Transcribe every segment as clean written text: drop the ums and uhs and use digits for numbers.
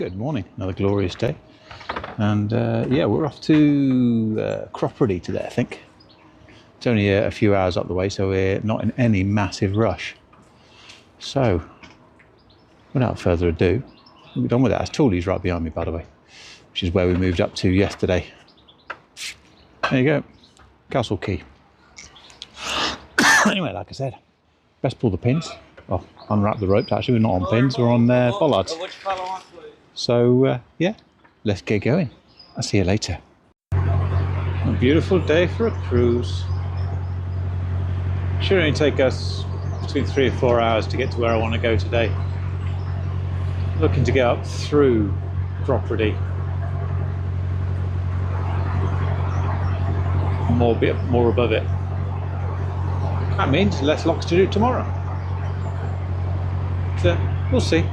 Good morning, another glorious day. And yeah, we're off to Cropredy today, I think. It's only a few hours up the way, so we're not in any massive rush. So, without further ado, we're done with that. That's Tooley's right behind me, by the way, which is where we moved up to yesterday. There you go, Castle Key. Anyway, like I said, best pull the pins. Well, unwrap the ropes. Actually, we're not on pins, we're on bollards. So, yeah, let's get going. I'll see you later. A beautiful day for a cruise. Should only take us between 3 or 4 hours to get to where I want to go today. Looking to get up through Cropredy. More above it. That means less locks to do tomorrow. So, we'll see.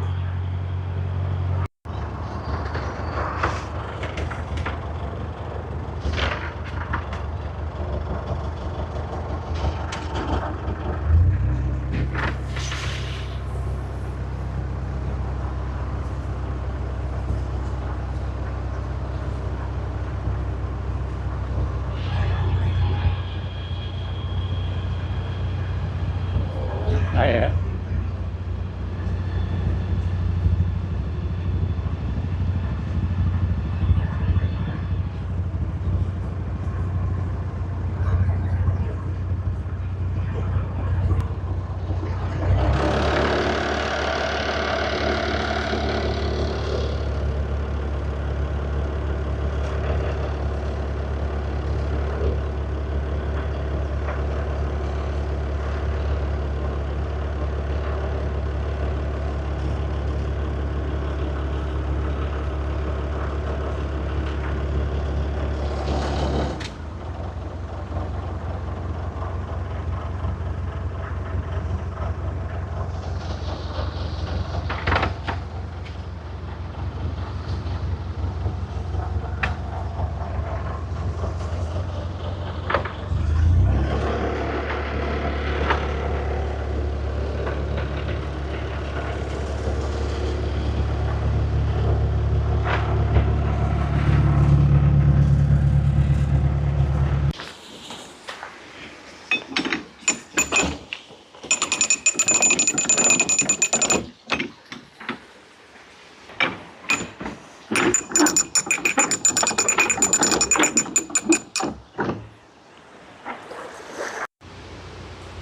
Yeah.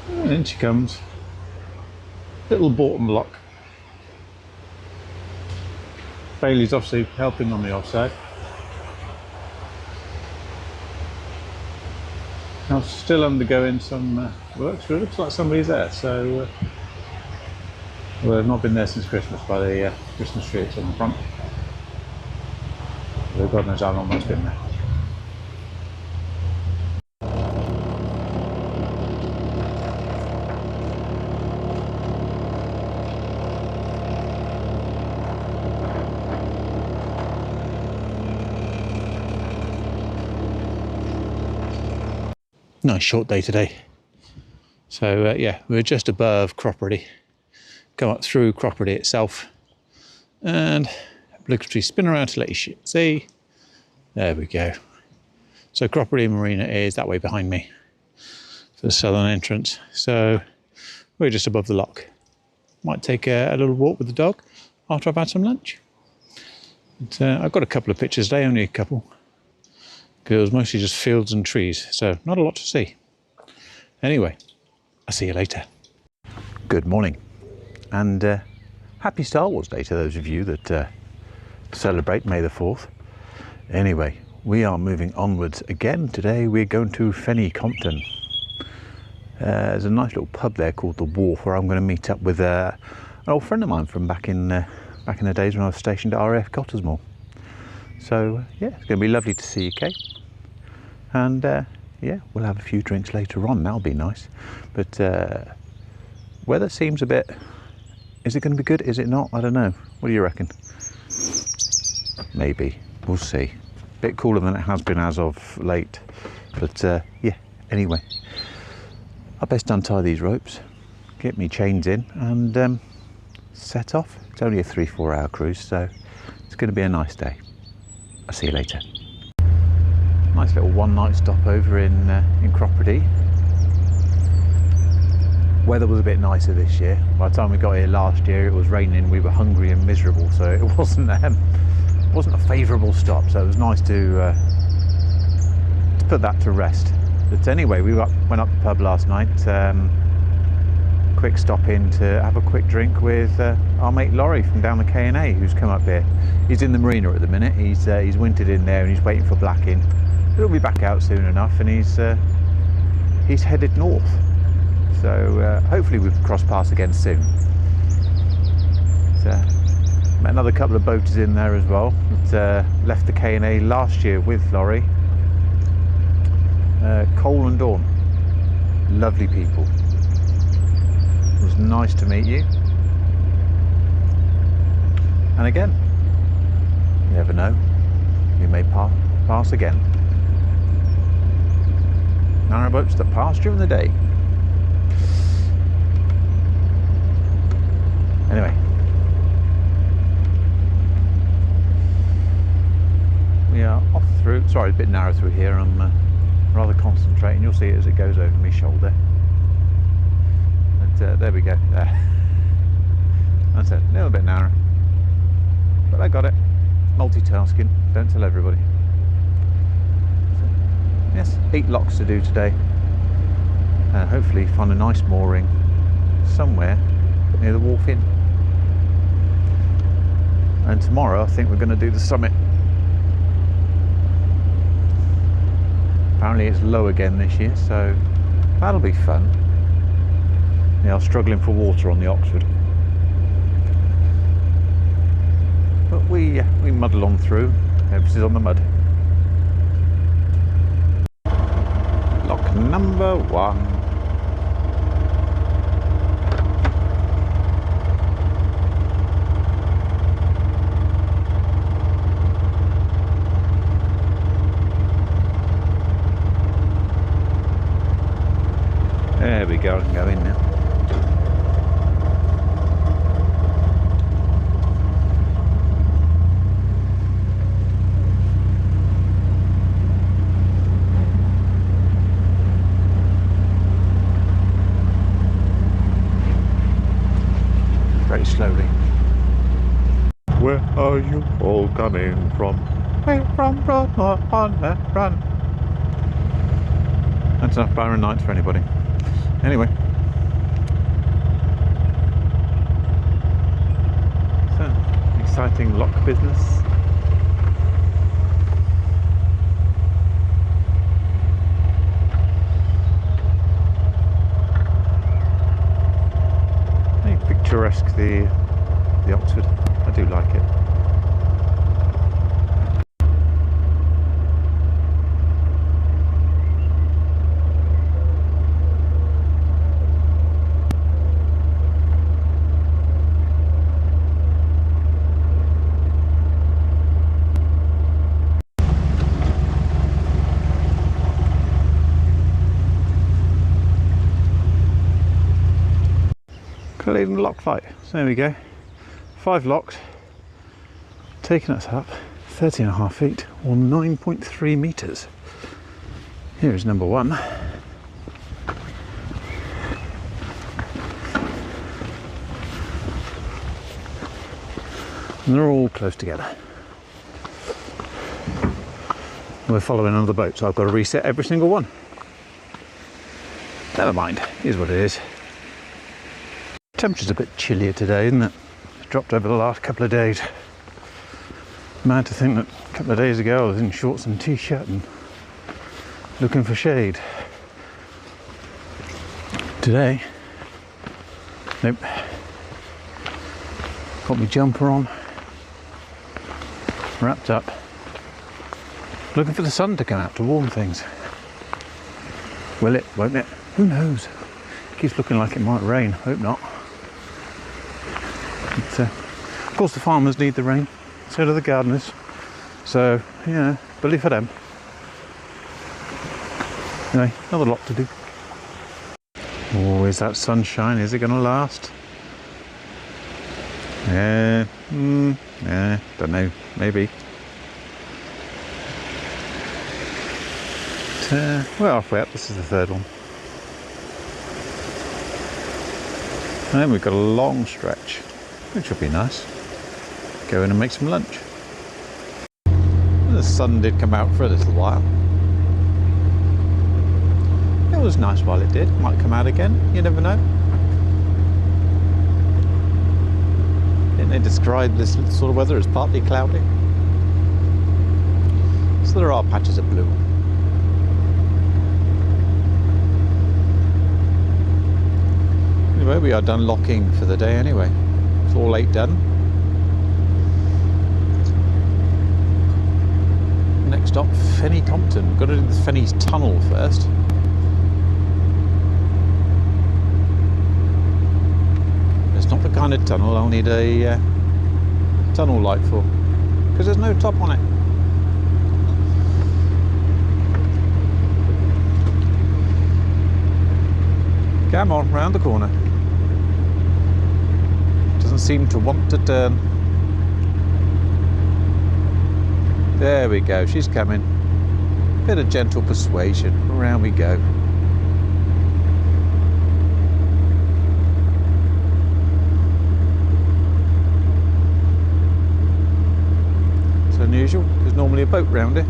And in she comes. Little bottom lock. Bailey's obviously helping on the offside. Now still undergoing some work, so it looks like somebody's there. So well, I've not been there since Christmas by the Christmas tree. It's on the front. So God knows how long that's been there. Nice short day today. So yeah, we're just above Cropredy. Go up through Cropredy itself and obligatory spin around to let you see. There we go. So Cropredy Marina is that way behind me for the southern entrance. So we're just above the lock. Might take a little walk with the dog after I've had some lunch. But, I've got a couple of pictures today, only a couple. It was mostly just fields and trees, so not a lot to see. Anyway, I'll see you later. Good morning, and happy Star Wars Day to those of you that celebrate May the 4th. Anyway, we are moving onwards again. Today we're going to Fenny, Compton. There's a nice little pub there called The Wharf, where I'm going to meet up with an old friend of mine from back in the days when I was stationed at RAF Cottesmore. So yeah, it's going to be lovely to see you, Kate. And yeah, we'll have a few drinks later on. That'll be nice. But weather seems a bit. Is it going to be good? Is it not? I don't know. What do you reckon? Maybe. We'll see. Bit cooler than it has been as of late. But yeah. Anyway, I best untie these ropes, get me chains in, and set off. It's only a 3-4 hour cruise, so It's going to be a nice day. I'll see you later. Nice little one-night stop over in Cropredy. Weather was a bit nicer this year. By the time we got here last year, it was raining. We were hungry and miserable, so it wasn't a favourable stop. So it was nice to put that to rest. But anyway, we went up the pub last night. Quick stop in to have a quick drink with our mate Laurie from down the K&A, who's come up here. He's in the marina at the minute. He's wintered in there and he's waiting for blacking. He'll be back out soon enough, and he's headed north. So hopefully we'll cross paths again soon. So, met another couple of boaters in there as well that left the K&A last year with Laurie. Cole and Dawn, lovely people. It was nice to meet you. And again, you never know, we may pass again. Narrowboats that pass during the day. Anyway, we are off through. Sorry, it's a bit narrow through here. I'm rather concentrating. You'll see it as it goes over my shoulder. But there we go. That's it. A little bit narrow, but I got it. Multitasking. Don't tell everybody. Yes, 8 locks to do today. Hopefully find a nice mooring somewhere near the wharf inn. And tomorrow I think we're going to do the summit. Apparently it's low again this year, so that'll be fun. Yeah, I was struggling for water on the Oxford. But we muddle on through. Emphasis on the mud. Lock number 1. There we go, I can go in now. Very slowly. Where are you all coming from? We're from Broadmoor on the run. That's enough Byron Nights for anybody. Anyway, so exciting lock business. Very picturesque, the Oxford. I do like it. Leading lock flight. So there we go. 5 locks, taking us up 30.5 feet or 9.3 meters. Here is number 1. And they're all close together. We're following another boat, so I've got to reset every single one. Never mind, here's what it is. Temperature's a bit chillier today, isn't it? It's dropped over the last couple of days. Mad to think that a couple of days ago I was in shorts and t-shirt and looking for shade. Today, nope. Got my jumper on, wrapped up, looking for the sun to come out to warm things. Will it? Won't it? Who knows? Keeps looking like it might rain. Hope not. But, of course the farmers need the rain, so do the gardeners, so yeah, bully for them. Anyway, another lot to do. Oh, is that sunshine, is it going to last? Yeah, Yeah, don't know, maybe. We're halfway up, this is the third one. And then we've got a long stretch, which will be nice. Go in and make some lunch. The sun did come out for a little while. It was nice while it did. Might come out again, you never know. Didn't they describe this sort of weather as partly cloudy? So there are patches of blue. Anyway, we are done locking for the day anyway. It's all 8 done. Next stop, Fenny, Compton. Got to do the Fenny's tunnel first. It's not the kind of tunnel I'll need a tunnel light for, because there's no top on it. Come on, round the corner. Doesn't seem to want to turn. There we go, she's coming. Bit of gentle persuasion, around we go. It's unusual, there's normally a boat round here.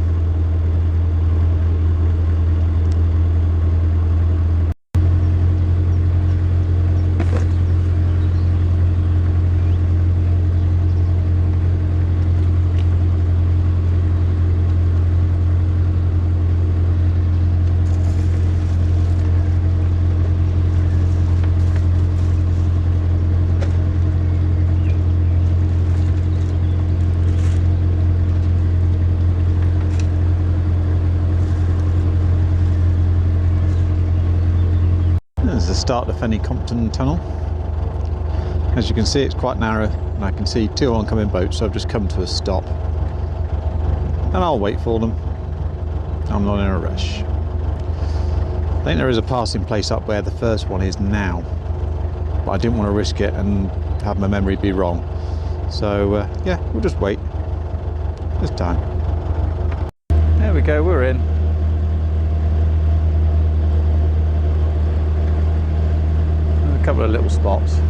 Start the Fenny Compton tunnel. As you can see, it's quite narrow and I can see 2 oncoming boats, so I've just come to a stop and I'll wait for them. I'm not in a rush. I think there is a passing place up where the first one is now, but I didn't want to risk it and have my memory be wrong, so yeah, we'll just wait this time. There we go, we're in. Couple of little spots.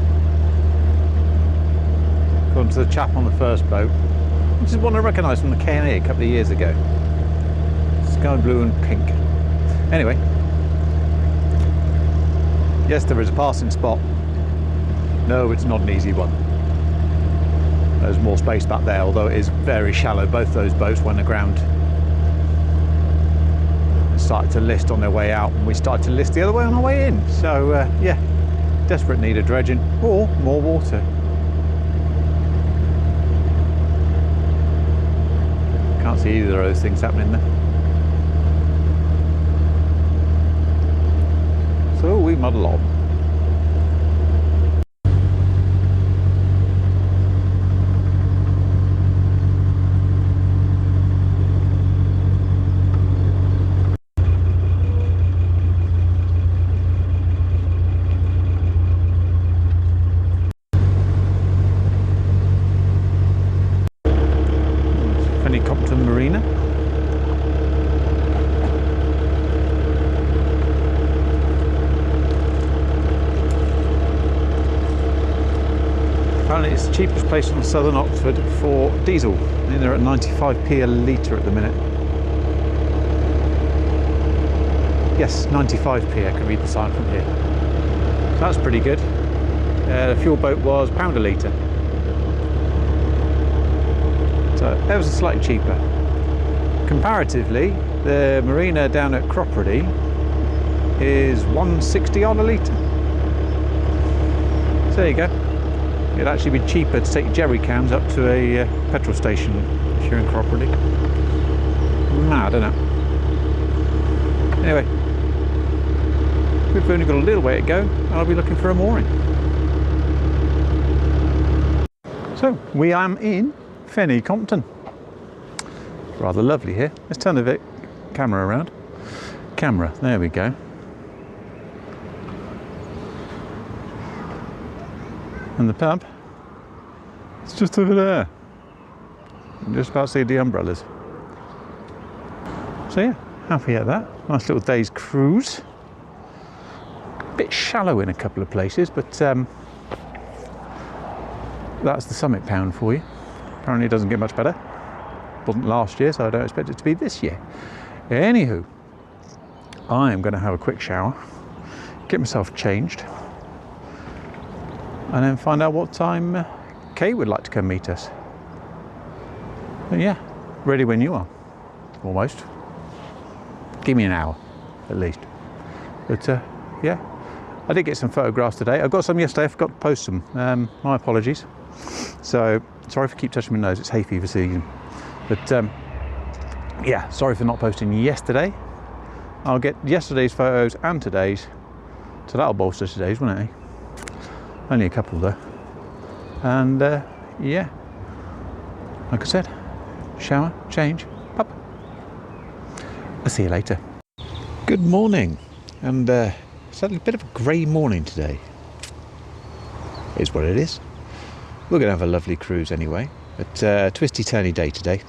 According to the chap on the first boat, which is one I recognised from the K&A a couple of years ago. Sky blue and pink. Anyway, yes, there is a passing spot. No, it's not an easy one. There's more space back there, although it is very shallow. Both those boats went aground. They started to list on their way out, and we started to list the other way on our way in. So yeah. Desperate need of dredging or more water. Can't see either of those things happening there. So we muddle on. Compton Marina. Apparently it's the cheapest place on Southern Oxford for diesel. I think they're at 95p a litre at the minute. Yes, 95p, I can read the sign from here. So that's pretty good. The fuel boat was £1 a litre. So that was slightly cheaper. Comparatively, the marina down at Cropredy is 160 on a litre. So there you go. It'd actually be cheaper to take jerry cans up to a petrol station if you're in Cropredy. Mad, isn't it? Anyway, we've only got a little way to go and I'll be looking for a mooring. So we am in Fenny, Compton. Rather lovely here. Let's turn the camera around. Camera, there we go. And the pub, it's just over there. Just about see the umbrellas. So yeah, happy at that. Nice little day's cruise. Bit shallow in a couple of places, but that's the summit pound for you. Apparently it doesn't get much better. Wasn't last year, so I don't expect it to be this year. Anywho, I am going to have a quick shower, get myself changed, and then find out what time Kate would like to come meet us. But yeah, ready when you are, almost. Give me an hour, at least. But yeah, I did get some photographs today. I got some yesterday, I forgot to post them. My apologies. So, sorry if I keep touching my nose, it's hay fever season. But yeah, sorry for not posting yesterday. I'll get yesterday's photos and today's. So that'll bolster today's, won't it? Only a couple though. And yeah, like I said, shower, change, up. I'll see you later. Good morning. And it's a bit of a grey morning today. Is what it is. We're going to have a lovely cruise anyway. But twisty turny day today.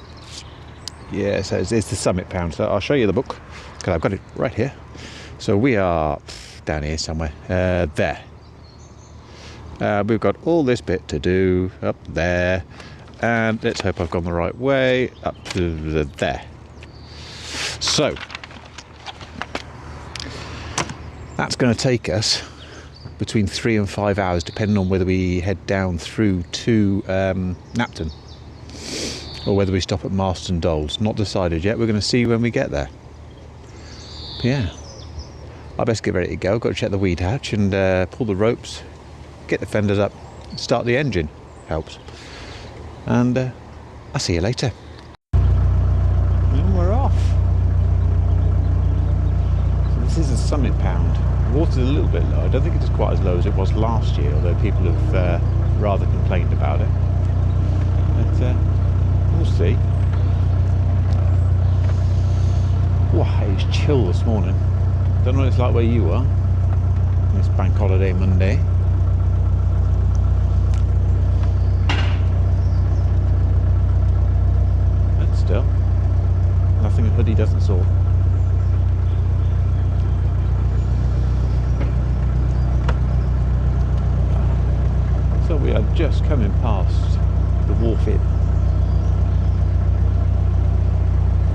Yeah, so it's the summit pound. So I'll show you the book because I've got it right here. So we are down here somewhere. There. We've got all this bit to do up there, and let's hope I've gone the right way up to there. So that's going to take us between 3 and 5 hours, depending on whether we head down through to Napton or whether we stop at Marston Dolls. Not decided yet. We're going to see when we get there. But yeah, I best get ready to go. Got to check the weed hatch and pull the ropes, get the fenders up, start the engine. Helps. And I'll see you later. And we're off. So this is a summit pound. The water's a little bit low. I don't think it's quite as low as it was last year, although people have rather complained about it. But we'll see. Wow, it's chill this morning. Don't know what it's like where you are. It's bank holiday Monday. But still, nothing a hoodie doesn't sort. So we are just coming past the wharf inn,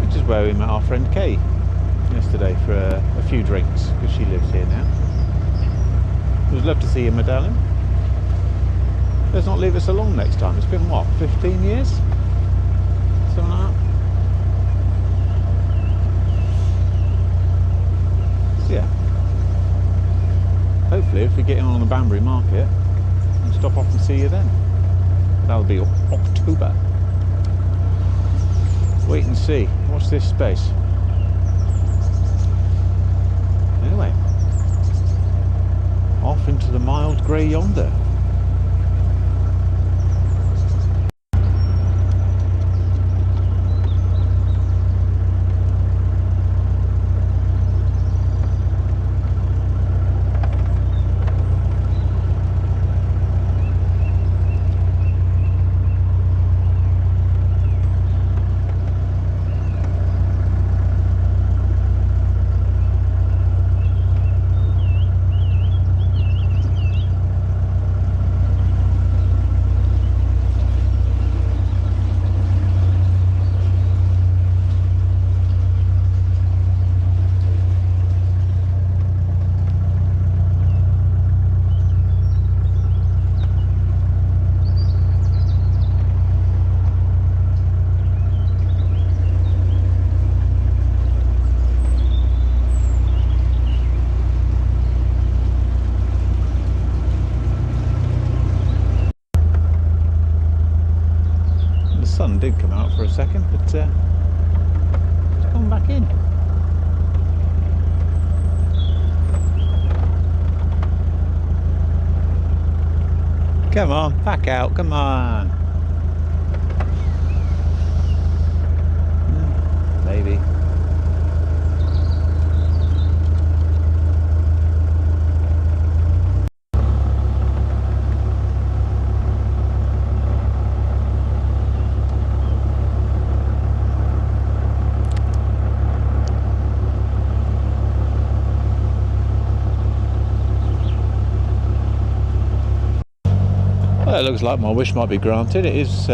which is where we met our friend Kay yesterday for a few drinks, because she lives here now. It was lovely to see you, my darling. Let's not leave us alone next time. It's been what, 15 years? Something like that. So yeah, hopefully if we get in on the Banbury market, we'll stop off and see you then. That'll be October. Wait and see. Watch this space. Anyway, off into the mild grey yonder. Did come out for a second, but it's gone back in. Come on, back out, come on. Maybe. Well, it looks like my wish might be granted. It is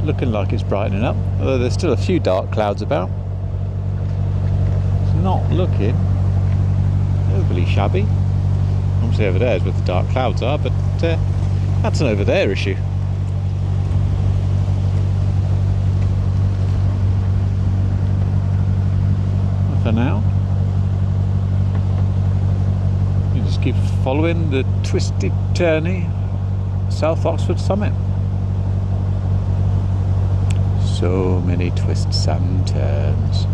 looking like it's brightening up, although there's still a few dark clouds about. It's not looking overly shabby. Obviously over there is where the dark clouds are, but that's an over there issue. For now, you just keep following the twisty turny South Oxford summit. So many twists and turns.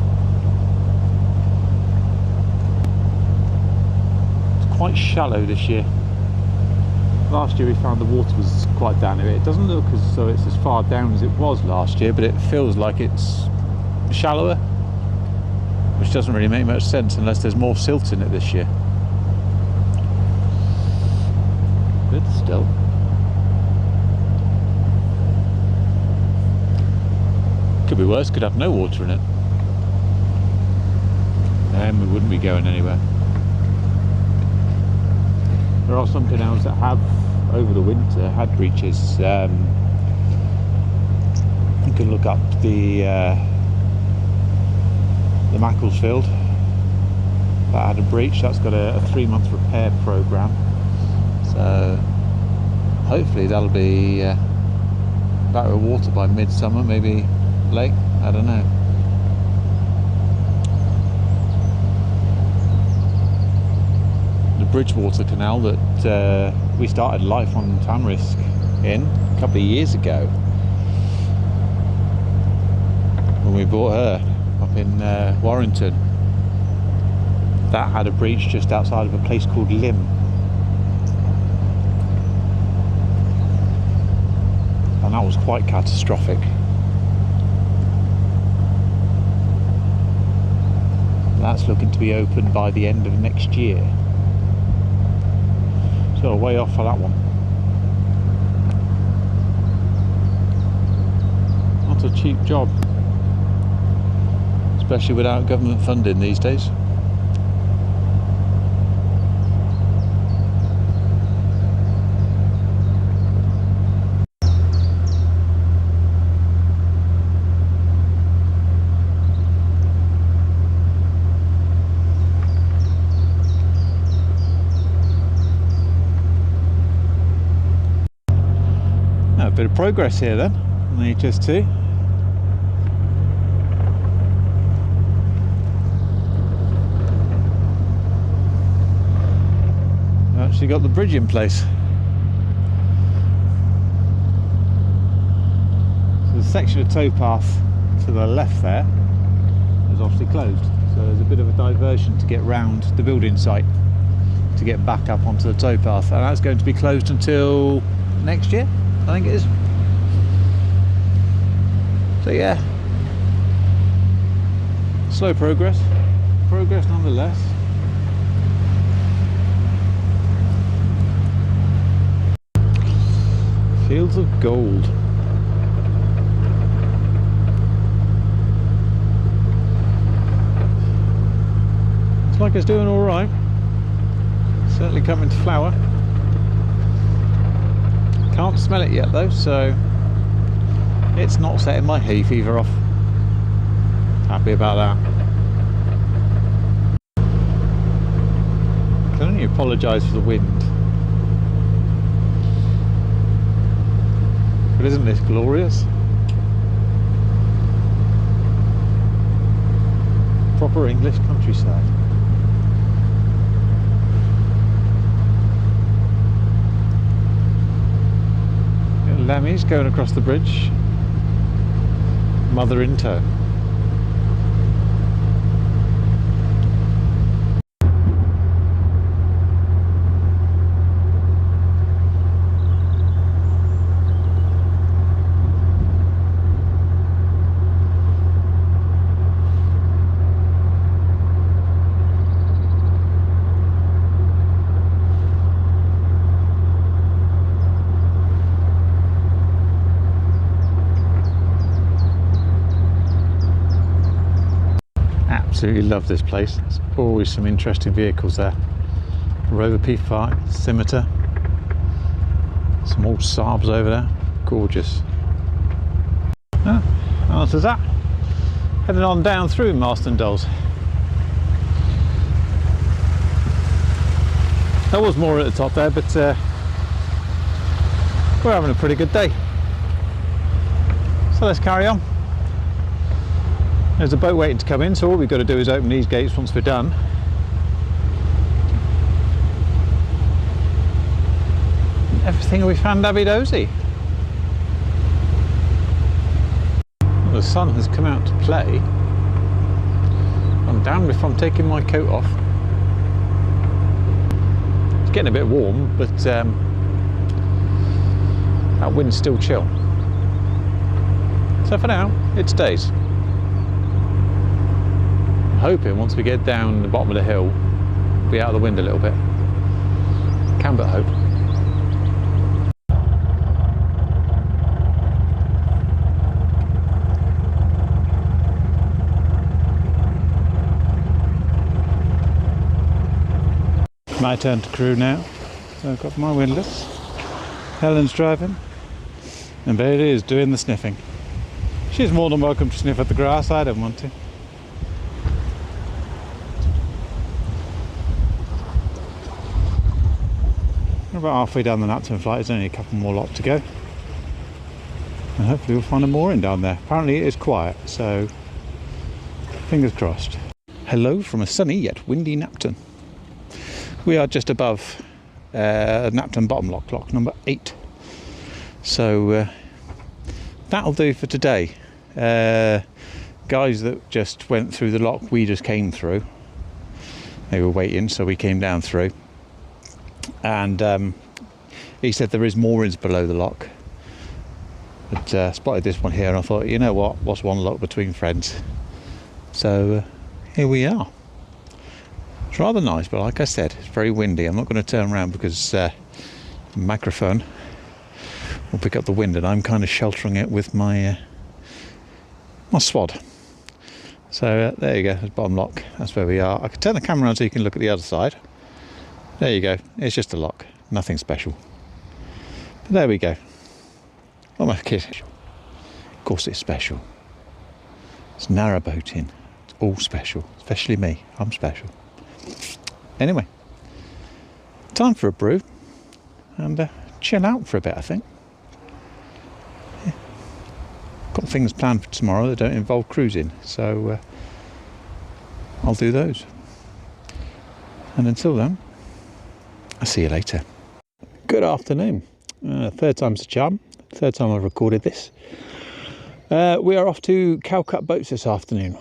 It's quite shallow this year. Last year we found the water was quite down here. It doesn't look as though it's as far down as it was last year, but it feels like it's shallower, which doesn't really make much sense unless there's more silt in it this year. But still. Could be worse, could have no water in it. Then we wouldn't be going anywhere. There are some canals that have, over the winter, had breaches. You can look up the Macclesfield that had a breach. That's got a 3-month repair programme, so hopefully that'll be back with water by midsummer, maybe late, I don't know. The Bridgewater Canal that we started life on Tamarisk in a couple of years ago when we bought her up in Warrington. That had a breach just outside of a place called Lymm. And that was quite catastrophic. That's looking to be open by the end of next year. So way off for that one. Not a cheap job, especially without government funding these days. A bit of progress here then on the HS2. Actually got the bridge in place. So the section of towpath to the left there is obviously closed, so there's a bit of a diversion to get round the building site to get back up onto the towpath, and that's going to be closed until next year, I think it is. So yeah, slow progress nonetheless. Fields of gold. Looks like it's doing all right. Certainly coming to flower. Can't smell it yet though, so it's not setting my hay fever off. Happy about that. I can only apologise for the wind. But isn't this glorious? Proper English countryside. Lammies going across the bridge. Mother in tow. Absolutely love this place. There's always some interesting vehicles there. Rover P5, Scimitar. Some old Saabs over there, gorgeous. Answers that. Heading on down through Marston Dolls. There was more at the top there, but we're having a pretty good day. So let's carry on. There's a boat waiting to come in, so all we've got to do is open these gates once we're done. Everything will be fandabidozy. The sun has come out to play. I'm damned if I'm taking my coat off. It's getting a bit warm, but that wind's still chill. So for now, it stays. I'm hoping once we get down the bottom of the hill, we'll be out of the wind a little bit. Can but hope. My turn to crew now. So I've got my windlass. Helen's driving, and Mayday is doing the sniffing. She's more than welcome to sniff at the grass. I don't want to. We're about halfway down the Napton flight. There's only a couple more lots to go, and hopefully we'll find a mooring down there. Apparently it is quiet, so fingers crossed. Hello from a sunny yet windy Napton. We are just above Napton bottom lock, lock number 8. So that'll do for today. Guys that just went through the lock we just came through. They were waiting, so we came down through. And he said there is moorings below the lock. But spotted this one here, and I thought, you know what? What's one lock between friends? So here we are. It's rather nice, but like I said, it's very windy. I'm not going to turn around because the microphone will pick up the wind, and I'm kind of sheltering it with my my swad. So there you go, there's bottom lock. That's where we are. I can turn the camera on so you can look at the other side. There you go. It's just a lock, nothing special. But there we go. What am I kidding? Of course it's special. It's narrowboating. It's all special, especially me. I'm special. Anyway, time for a brew and chill out for a bit, I think. Yeah. Got things planned for tomorrow that don't involve cruising, so I'll do those. And until then, I'll see you later. Good afternoon. Third time's the charm. Third time I've recorded this. We are off to Calcutt boats this afternoon.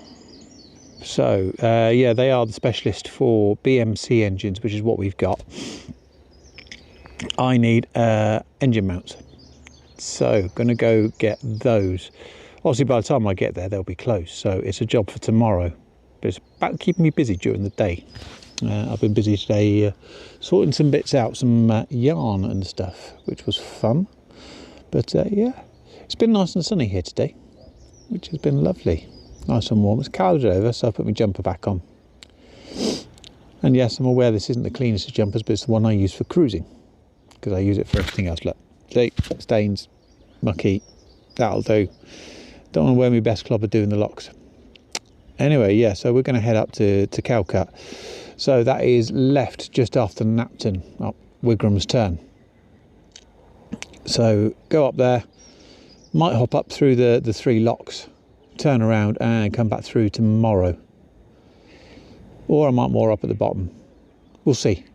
So, yeah, they are the specialist for BMC engines, which is what we've got. I need engine mounts. So, going to go get those. Obviously, by the time I get there, they'll be closed. So, it's a job for tomorrow. But it's about keeping me busy during the day. I've been busy today sorting some bits out, some yarn and stuff, which was fun. But, yeah, it's been nice and sunny here today, which has been lovely. Nice and warm. It's clouded over, so I put my jumper back on. And yes, I'm aware this isn't the cleanest of jumpers, but it's the one I use for cruising, because I use it for everything else. Look, see, stains, mucky, that'll do. Don't want to wear my best clobber doing the locks. Anyway, yeah, so we're going to head up to Calcutt. So that is left just after Napton, up Wigram's Turn. So go up there, might hop up through the 3 locks, turn around and come back through tomorrow, or I might moor up at the bottom. We'll see,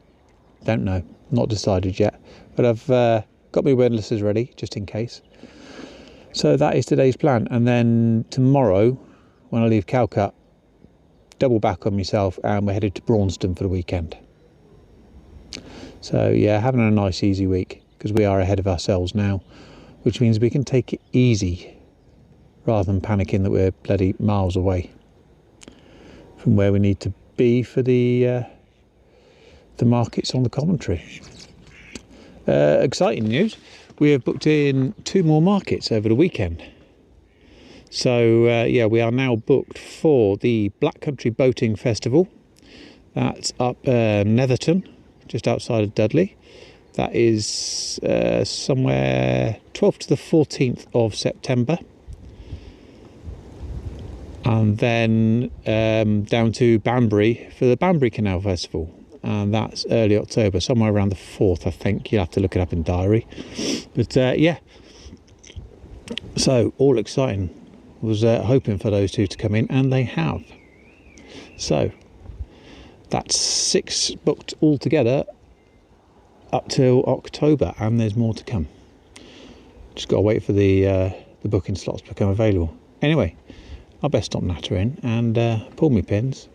don't know, not decided yet, but I've got my windlasses ready just in case. So that is today's plan, and then tomorrow when I leave Calcutt, double back on myself and we're headed to Braunston for the weekend. So yeah, having a nice easy week, because we are ahead of ourselves now, which means we can take it easy rather than panicking that we're bloody miles away from where we need to be for the markets on the commentary. Exciting news, we have booked in 2 more markets over the weekend. So yeah, we are now booked for the Black Country Boating Festival. That's up Netherton, just outside of Dudley. That is somewhere 12th to the 14th of September. And then down to Banbury for the Banbury Canal Festival. And that's early October, somewhere around the 4th, I think. You'll have to look it up in diary. But yeah, so all exciting. Was hoping for those two to come in, and they have. So that's 6 booked altogether up till October, and there's more to come. Just got to wait for the booking slots to become available. Anyway, I best stop nattering and pull my pins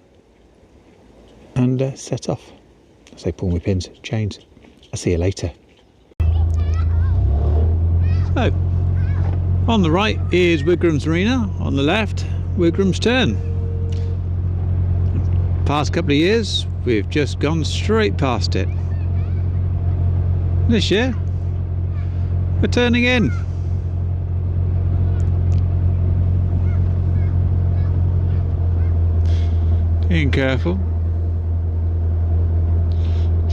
and set off. I say pull my pins, chains. I'll see you later. So, on the right is Wigram's Arena, on the left Wigram's Turn. Past couple of years we've just gone straight past it. This year we're turning in. Being careful,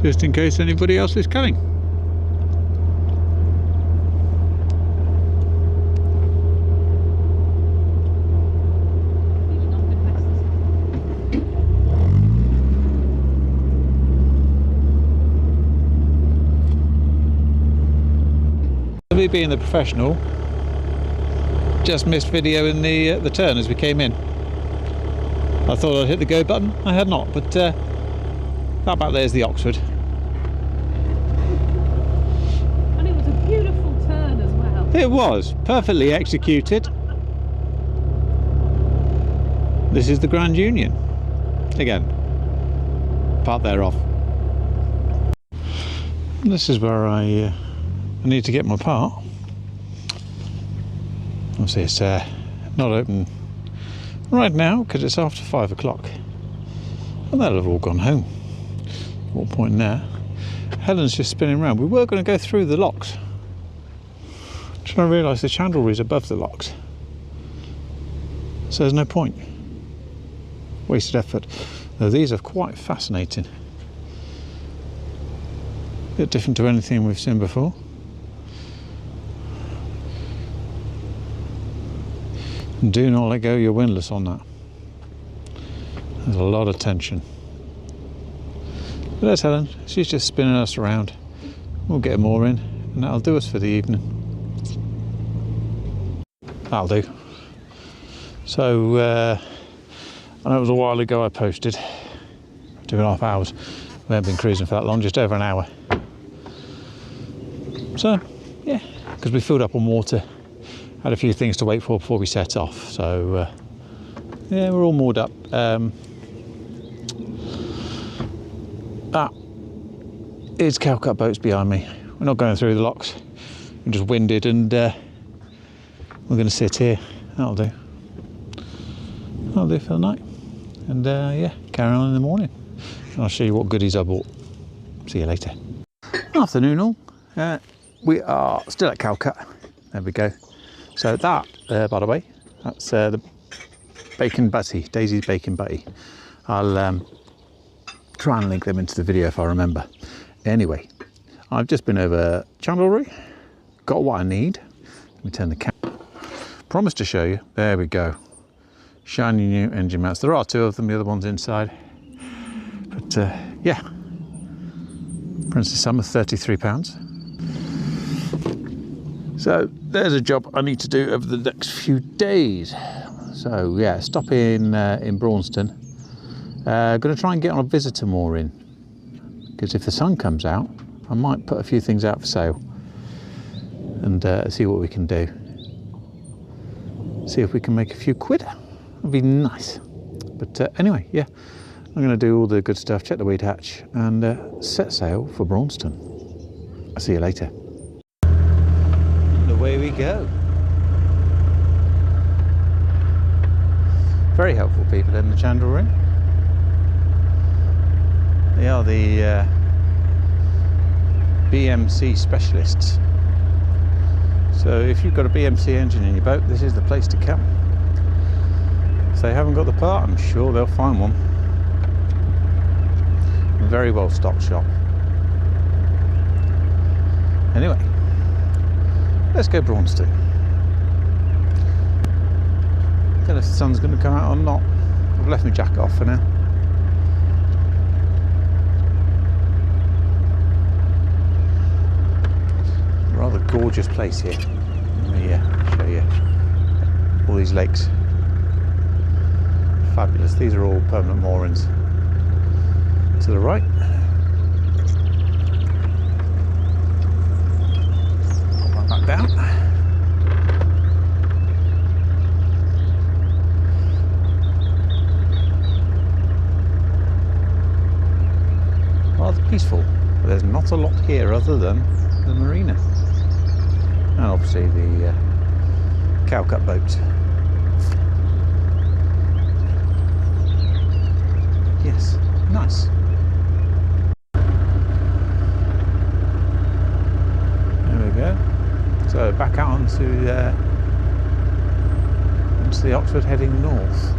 just in case anybody else is coming. Me being the professional, just missed video in the turn as we came in. I thought I'd hit the go button. I had not, but that back there's the Oxford. And it was a beautiful turn as well. It was perfectly executed. This is the Grand Union. Again, part thereof. This is where I need to get my part. Obviously it's not open right now because it's after 5 o'clock, and they'll have all gone home. What point now? Helen's just spinning around. We were going to go through the locks. Then I realised the chandlery is above the locks, so there's no point. Wasted effort. Though these are quite fascinating. A bit different to anything we've seen before. Do not let go your windlass on that. There's a lot of tension. But there's Helen. She's just spinning us around. We'll get more in, and that'll do us for the evening. That'll do. So I know it was a while ago I posted 2.5 hours. We haven't been cruising for that long, just over an hour. So yeah, because we filled up on water. Had a few things to wait for before we set off, so yeah, we're all moored up. That is Calcutt boats behind me. We're not going through the locks. We're just winded, and we're going to sit here. That'll do. That'll do for the night. And yeah, carry on in the morning. And I'll show you what goodies I bought. See you later. Afternoon all. We are still at Calcutt. There we go. So that, by the way, that's the bacon butty, Daisy's bacon butty. I'll try and link them into the video if I remember. Anyway, I've just been over chandlery, got what I need. Let me turn the camera. Promised to show you. There we go. Shiny new engine mounts. There are 2 of them. The other one's inside. But yeah, Princess Summer, £33. So there's a job I need to do over the next few days. So yeah, stop in Braunston. Going to try and get on a visitor mooring, because if the sun comes out, I might put a few things out for sale and see what we can do. See if we can make a few quid. That'd be nice. But anyway, yeah, I'm going to do all the good stuff, check the weed hatch, and set sail for Braunston. I'll see you later. Away we go. Very helpful people in the chandlery. They are the BMC specialists. So if you've got a BMC engine in your boat, this is the place to come. If they haven't got the part, I'm sure they'll find one. Very well stocked shop. Anyway, let's go Braunston. Don't know if the sun's going to come out or not. I've left my jacket off for now. Rather gorgeous place here. Let me show you all these lakes. Fabulous. These are all permanent moorings. To the right. Pop that down. Rather peaceful, but there's not a lot here other than the marina. And obviously the Calcutt boats. Yes, nice. There we go. So back out onto the Oxford heading north.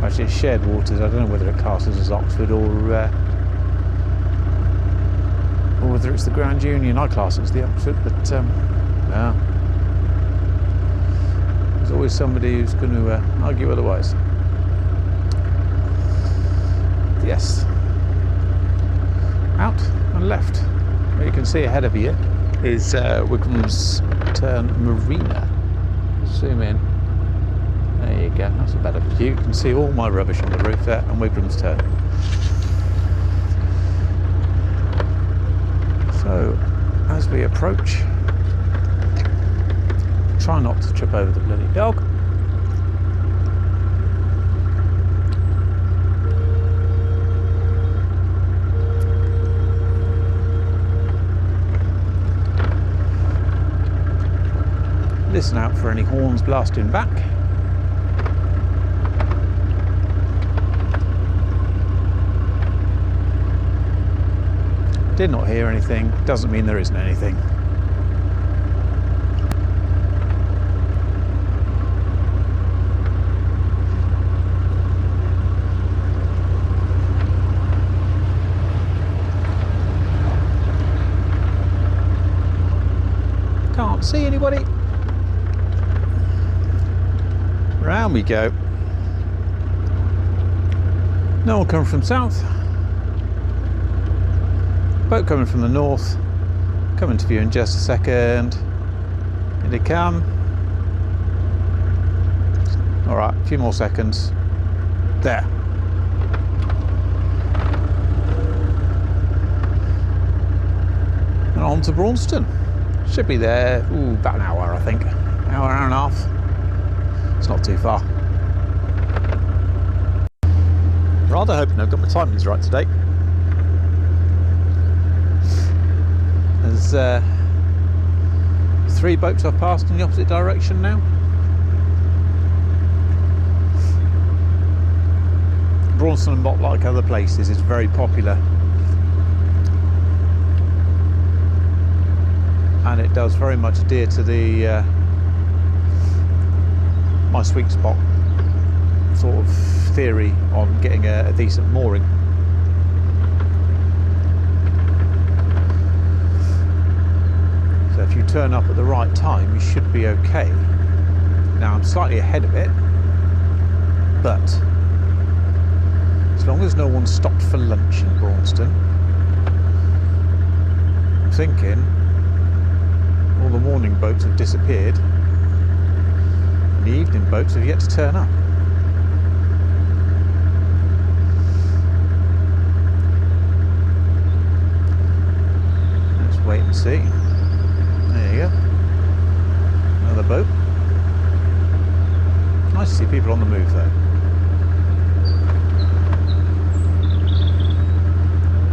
Actually, it's shared waters. I don't know whether it classes as Oxford or whether it's the Grand Union. I class it as the Oxford, but yeah. There's always somebody who's going to argue otherwise. Yes. Out and left. What you can see ahead of you is Wigram's Turn Marina. Zoom in. There you go. That's a better view. You can see all my rubbish on the roof there and Wigram's Turn. So, as we approach, try not to trip over the bloody dog. Listen out for any horns blasting back. Did not hear anything, doesn't mean there isn't anything. Can't see anybody. Round we go. No one coming from south. Boat coming from the north. Coming to view in just a second. Here they come. Alright, a few more seconds. There. And on to Braunston. Should be there, about an hour I think. Hour and a half. It's not too far. Rather hoping I've got my timings right today. There's 3 boats I've passed in the opposite direction now. Braunston, not like other places, is very popular. And it does very much adhere to the my sweet spot sort of theory on getting a decent mooring. So if you turn up at the right time, you should be okay. Now I'm slightly ahead of it, but as long as no one stopped for lunch in Braunston, I'm thinking all the morning boats have disappeared. The evening boats have yet to turn up. Let's wait and see. There you go. Another boat. Nice to see people on the move though.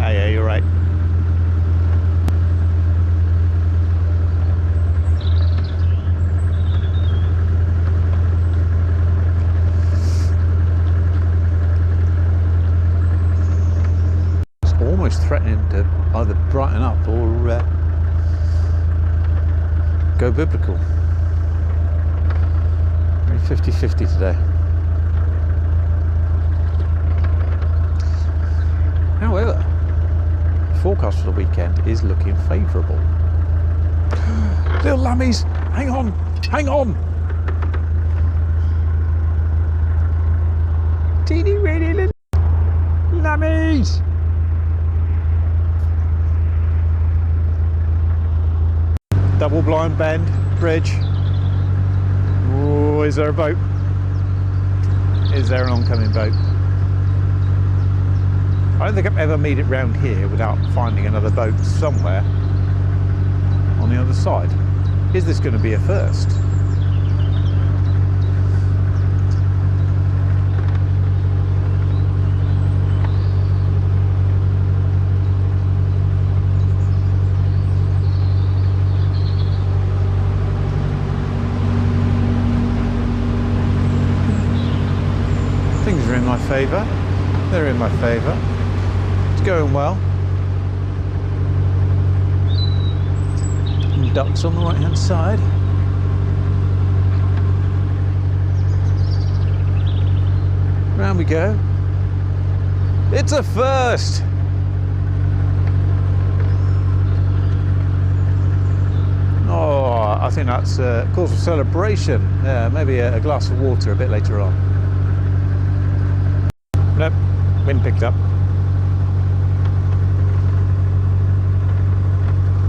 Ah, yeah, you're right. Threatening to either brighten up or go biblical. Very 50-50 today. However, forecast forecast for the weekend is looking favourable. Little lammies, hang on, hang on! Teeny weeny little lammies! Double blind bend, bridge. Oh, is there a boat? Is there an oncoming boat? I don't think I've ever made it round here without finding another boat somewhere on the other side. Is this going to be a first? Things are in my favour. They're in my favour. It's going well. And ducks on the right hand side. Round we go. It's a first! Oh, I think that's cause for celebration. Yeah, maybe a glass of water a bit later on. Nope, wind picked up.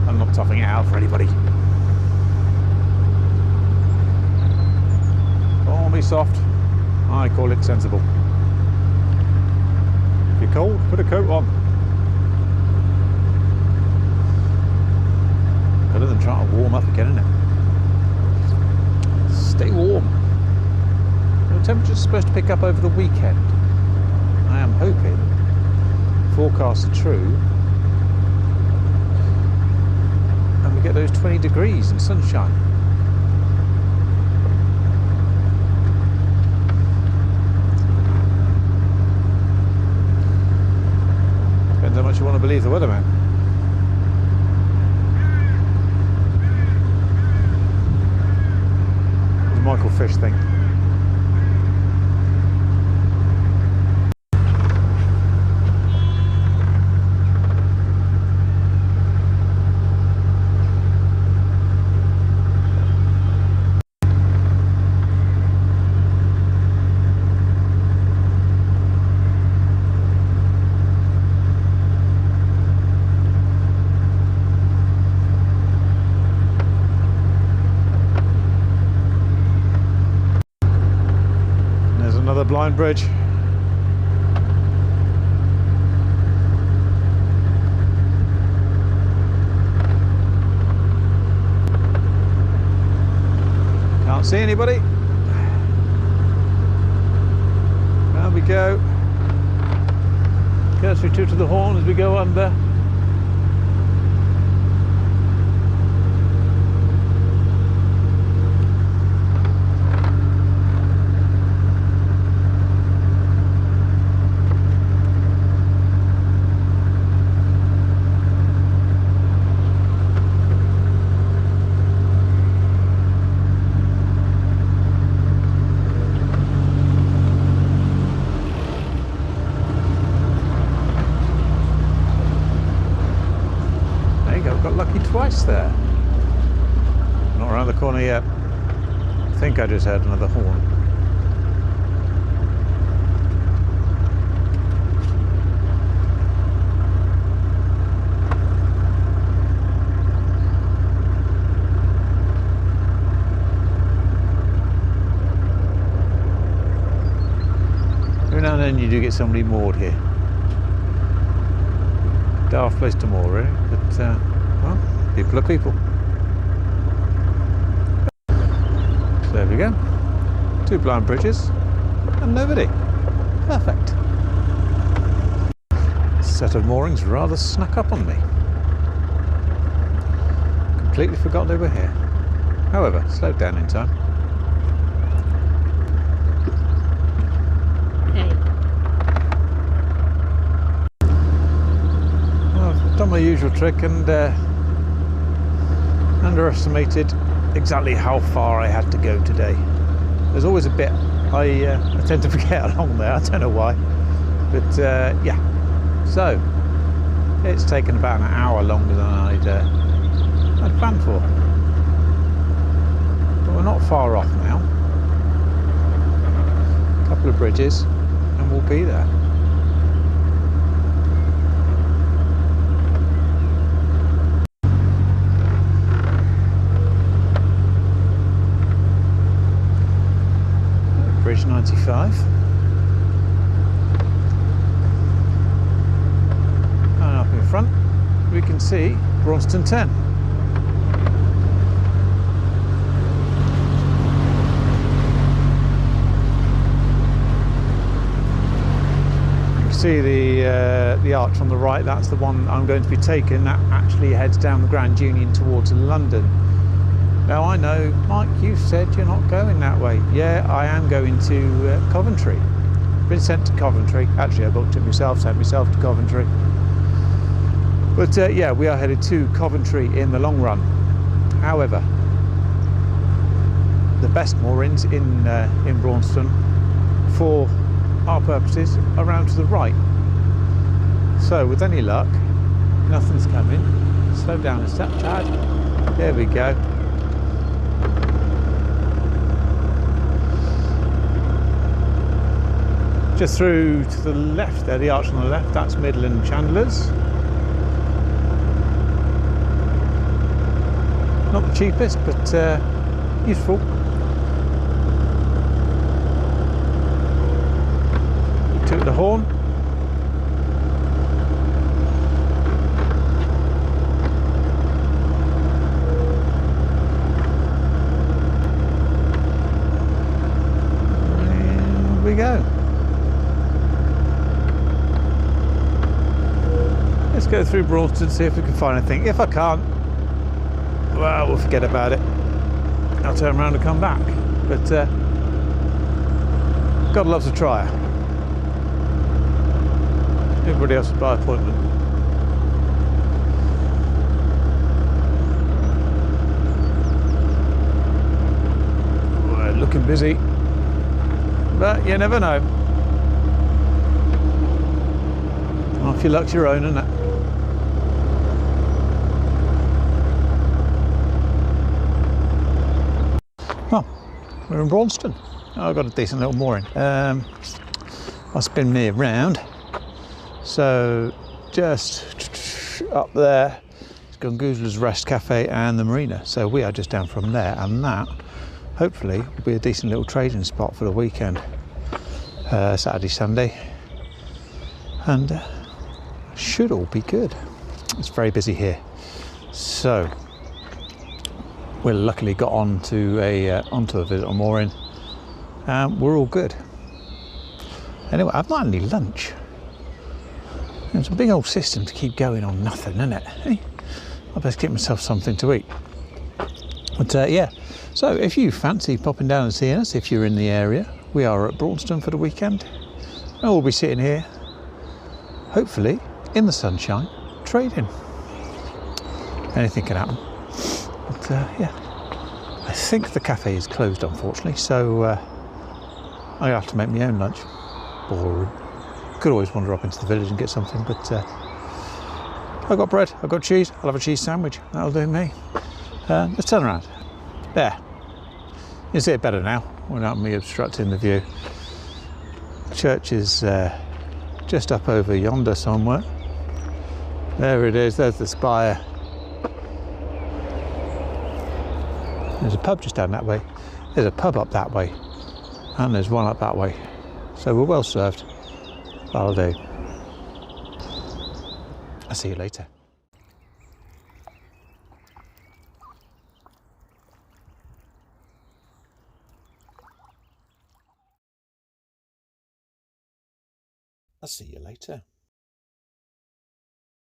I'm not toughing it out for anybody. Oh, be soft. I call it sensible. If you're cold, put a coat on. Better than trying to warm up again, isn't it? Stay warm. The temperature's supposed to pick up over the weekend. I am hoping forecasts are true and we get those 20 degrees and sunshine. Depends how much you want to believe the weatherman. What does Michael Fish think? Blind bridge. Can't see anybody. Round we go. Cursory toot to the horn as we go under. Twice there. Not around the corner yet. I think I just heard another horn. Every now and then you do get somebody moored here. Daft place to moor, really, but well, people are people. So there we go. 2 blind bridges and nobody. Perfect. Set of moorings rather snuck up on me. Completely forgot they were here. However, slowed down in time. Hey. Well, I've done my usual trick and underestimated exactly how far I had to go today. There's always a bit I tend to forget along there, I don't know why, but yeah. So It's taken about an hour longer than I'd planned for. But we're not far off now. A couple of bridges and we'll be there. Bridge 95. And up in front we can see Braunston 10. You can see the arch on the right. That's the one I'm going to be taking. That actually heads down the Grand Union towards London. Now I know, Mike, you said you're not going that way. Yeah, I am going to Coventry. Been sent to Coventry. Actually, I booked it myself, sent myself to Coventry. But yeah, we are headed to Coventry in the long run. However, the best moorings in Braunston for our purposes are around to the right. So with any luck, nothing's coming. Slow down a step, Tad. There we go. Just through to the left there, the arch on the left, that's Midland Chandler's. Not the cheapest, but useful. Took the horn. Here we go. Let's go through Braunston, see if we can find anything. If I can't, well, we'll forget about it. I'll turn around and come back. But God loves a trier. Everybody else is by appointment. We're looking busy, but you never know. Half your luck's your own, isn't it? Well, we're in Braunston. Oh, I've got a decent little mooring. I'll spin me around. So just up there is Gungoozler's Rest Cafe and the marina. So we are just down from there, and that hopefully will be a decent little trading spot for the weekend. Saturday, Sunday. And should all be good. It's very busy here. So we luckily got onto a visitor mooring, and we're all good. Anyway, I've not had any lunch. It's a big old system to keep going on nothing, isn't it? Hey, I best get myself something to eat. But yeah, so if you fancy popping down and seeing us, if you're in the area, we are at Braunston for the weekend, and we'll be sitting here, hopefully in the sunshine, trading. Anything can happen. But yeah, I think the cafe is closed, unfortunately, so I have to make my own lunch. Boring. Could always wander up into the village and get something, but I've got bread, I've got cheese, I'll have a cheese sandwich. That'll do me. Let's turn around. There. You see it better now without me obstructing the view. The church is just up over yonder somewhere. There it is, there's the spire. There's a pub just down that way. There's a pub up that way. And there's one up that way. So we're well served. That'll do. I'll see you later. I'll see you later.